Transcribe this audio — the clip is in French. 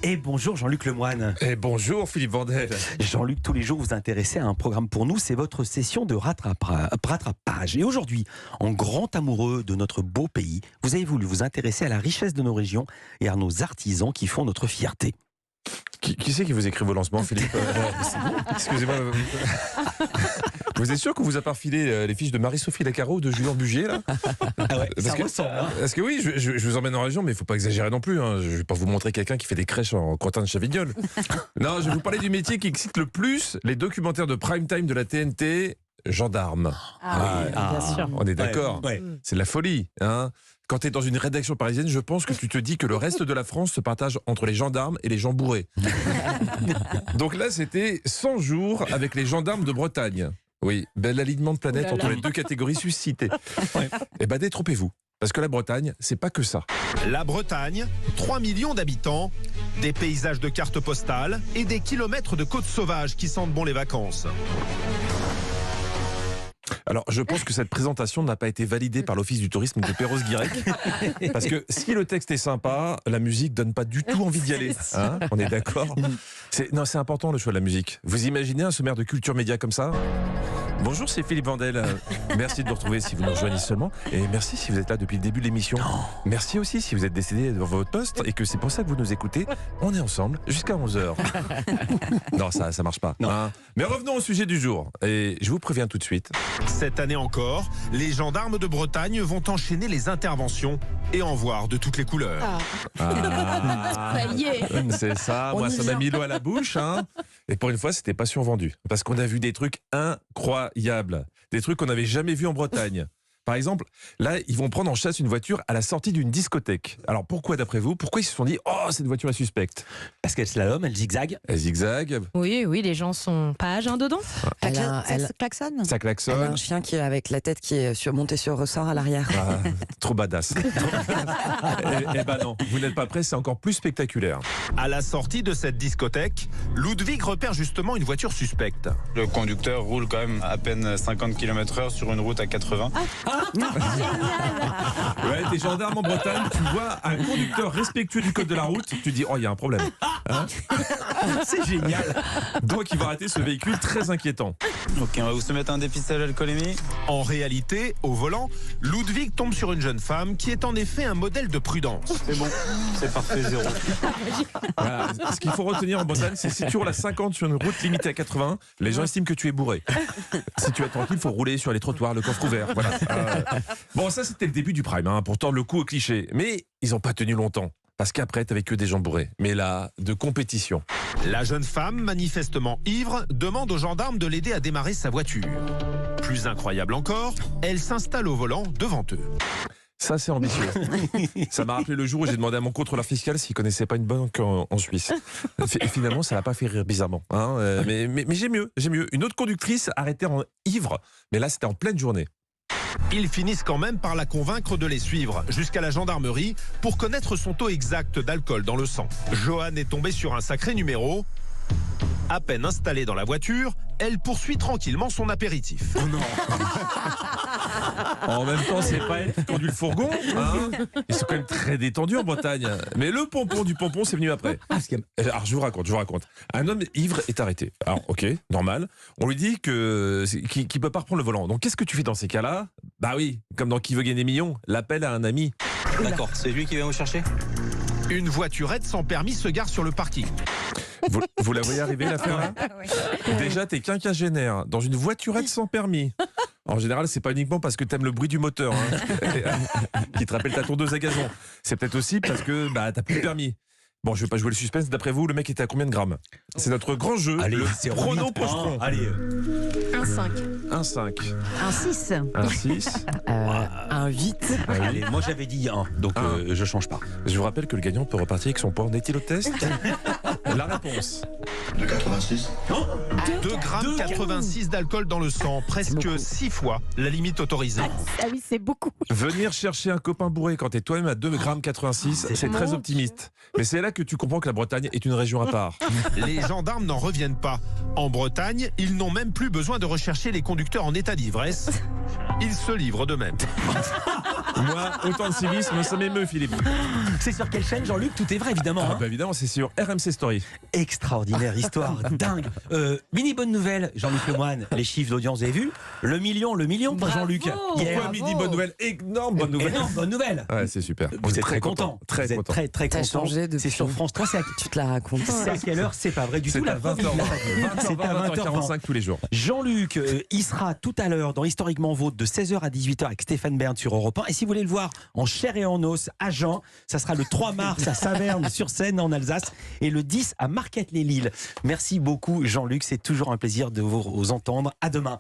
Et bonjour Jean-Luc Lemoine. Et bonjour Philippe Vandel. Jean-Luc, tous les jours vous vous intéressez à un programme pour nous, c'est votre session de rattrapage. Et aujourd'hui, en grand amoureux de notre beau pays, vous avez voulu vous intéresser à la richesse de nos régions et à nos artisans qui font notre fierté. Qui c'est qui vous écrit vos lancements, Philippe? Excusez-moi. Vous êtes sûr qu'on vous a pas refilé les fiches de Marie-Sophie Lacaro ou de Julien Bugier là? Ah ouais, ça ressemble. Parce que oui, je vous emmène en région, mais il ne faut pas exagérer non plus. Je ne vais pas vous montrer quelqu'un qui fait des crèches en crottin de Chavignol. Non, je vais vous parler du métier qui excite le plus les documentaires de prime time de la TNT, gendarme. Bien sûr. On est d'accord. Ouais. C'est de la folie. Quand tu es dans une rédaction parisienne, je pense que tu te dis que le reste de la France se partage entre les gendarmes et les gens bourrés. Donc là, c'était 100 jours avec les gendarmes de Bretagne. Oui, bel alignement de planètes entre les deux catégories suscitées. Eh bien, détrompez-vous. Parce que la Bretagne, c'est pas que ça. La Bretagne, 3 millions d'habitants, des paysages de cartes postales et des kilomètres de côtes sauvages qui sentent bon les vacances. Alors, je pense que cette présentation n'a pas été validée par l'Office du tourisme de Perros-Guirec. Parce que si le texte est sympa, la musique donne pas du tout envie d'y aller. On est d'accord? C'est important le choix de la musique. Vous imaginez un sommaire de culture média comme ça? Bonjour, c'est Philippe Vandel. Merci de nous retrouver si vous nous rejoignez seulement. Et merci si vous êtes là depuis le début de l'émission. Merci aussi si vous êtes décédé devant votre poste et que c'est pour ça que vous nous écoutez. On est ensemble jusqu'à 11h. Non, ça marche pas. Mais revenons au sujet du jour. Et je vous préviens tout de suite. Cette année encore, les gendarmes de Bretagne vont enchaîner les interventions et en voir de toutes les couleurs. Ça y est. C'est ça, moi ça m'a mis l'eau à la bouche. Et pour une fois, c'était pas survendu. Parce qu'on a vu des trucs incroyables. Des trucs qu'on n'avait jamais vus en Bretagne. Par exemple, là, ils vont prendre en chasse une voiture à la sortie d'une discothèque. Alors pourquoi, d'après vous, pourquoi ils se sont dit « Oh, cette voiture est suspecte » Parce qu'elle slalom, elle zigzague. Elle zigzague. Oui, les gens sont pas à jeun dedans. Elle klaxonne. Ça a klaxonne. un chien qui est avec la tête qui est montée sur ressort à l'arrière. Trop badass. Eh ben non, vous n'êtes pas prêts, c'est encore plus spectaculaire. À la sortie de cette discothèque, Ludwig repère justement une voiture suspecte. Le conducteur roule quand même à peine 50 km/h sur une route à 80. Ouais, t'es gendarme en Bretagne, tu vois un conducteur respectueux du code de la route, tu dis, oh, il y a un problème. C'est génial. Donc il va arrêter ce véhicule très inquiétant. Ok, on va vous soumettre un dépistage alcoolémie. En réalité, au volant, Ludwig tombe sur une jeune femme qui est en effet un modèle de prudence. C'est bon, c'est parfait, 0. Voilà. Ce qu'il faut retenir en Bretagne, c'est si tu roules à 50 sur une route limitée à 80, les gens estiment que tu es bourré. Si tu es tranquille, il faut rouler sur les trottoirs, le coffre ouvert. Voilà. Bon, ça c'était le début du prime, pour tordre le coup au cliché. Mais ils n'ont pas tenu longtemps. Parce qu'après, t'avais que des gens bourrés. Mais là, de compétition. La jeune femme, manifestement ivre, demande aux gendarmes de l'aider à démarrer sa voiture. Plus incroyable encore, elle s'installe au volant devant eux. Ça, c'est ambitieux. Ça m'a rappelé le jour où j'ai demandé à mon contrôleur fiscal s'il connaissait pas une banque en Suisse. Et finalement, ça l'a pas fait rire bizarrement. Mais j'ai mieux. Une autre conductrice arrêtée en ivre, mais là, c'était en pleine journée. Ils finissent quand même par la convaincre de les suivre jusqu'à la gendarmerie pour connaître son taux exact d'alcool dans le sang. Joanne est tombée sur un sacré numéro. À peine installée dans la voiture, elle poursuit tranquillement son apéritif. Oh non. En même temps, c'est pas elle qui conduit le fourgon. Ils sont quand même très détendus en Bretagne. Mais le pompon du pompon, c'est venu après. Alors, je vous raconte. Un homme ivre est arrêté. Alors, ok, normal. On lui dit qu'il ne peut pas reprendre le volant. Donc, qu'est-ce que tu fais dans ces cas-là? Bah oui, comme dans Qui veut gagner des millions, l'appel à un ami. D'accord, c'est lui qui vient vous chercher? Une voiturette sans permis se gare sur le parking. Vous la voyez arriver, l'affaire là? Déjà, t'es quinquagénaire dans une voiturette sans permis. En général, c'est pas uniquement parce que t'aimes le bruit du moteur qui te rappelle ta tondeuse à gazon. C'est peut-être aussi parce que t'as plus de permis. Bon, je vais pas jouer le suspense. D'après vous, le mec était à combien de grammes? C'est notre grand jeu, Allez, le c'est chrono pochetron. Allez. 1,5. 1,5. 1,6. 1,6. Un 8. Allez, moi j'avais dit 1, donc je change pas. Je vous rappelle que le gagnant peut repartir avec son point. Est-il au test? La réponse. 2,86. 2,86 g d'alcool dans le sang, presque 6 fois la limite autorisée. Ah oui, c'est beaucoup. Venir chercher un copain bourré quand t'es toi-même à 2,86 g, c'est très optimiste. Mais c'est là que tu comprends que la Bretagne est une région à part. Les gendarmes n'en reviennent pas. En Bretagne, ils n'ont même plus besoin de rechercher les conducteurs en état d'ivresse. Ils se livrent d'eux-mêmes. Moi, autant de civisme, ça m'émeut, Philippe. C'est sur quelle chaîne, Jean-Luc? Tout est vrai, évidemment. Ah, hein. bah évidemment, c'est sur RMC Story. Extraordinaire histoire, dingue. Mini bonne nouvelle, Jean-Luc Lemoine, les chiffres d'audience, vous avez vu? Le million pour Bravo. Jean-Luc. Pourquoi Bravo. midi bonne nouvelle? Énorme bonne nouvelle. Énorme bonne nouvelle. Ouais, c'est super. Vous êtes très content. Très Vous êtes content. très T'as content. changé depuis. C'est sur France 3, c'est à, Tu te la racontes. c'est à quelle heure? C'est pas vrai du tout. C'est La à preuve, 20h20. il l'a pas dit. C'est à 20h20. 20h45 tous les jours. Jean-Luc, il sera tout à l'heure dans Historiquement Vôtre de 16h à 18h avec Stéphane Bern sur Europe 1. Et si vous voulez le voir en chair et en os à Jean, ça sera le 3 mars à Saverne-sur-Seine en Alsace et le 10 à Marquette-les-Lilles. Merci beaucoup Jean-Luc, c'est toujours un plaisir de vous entendre. À demain.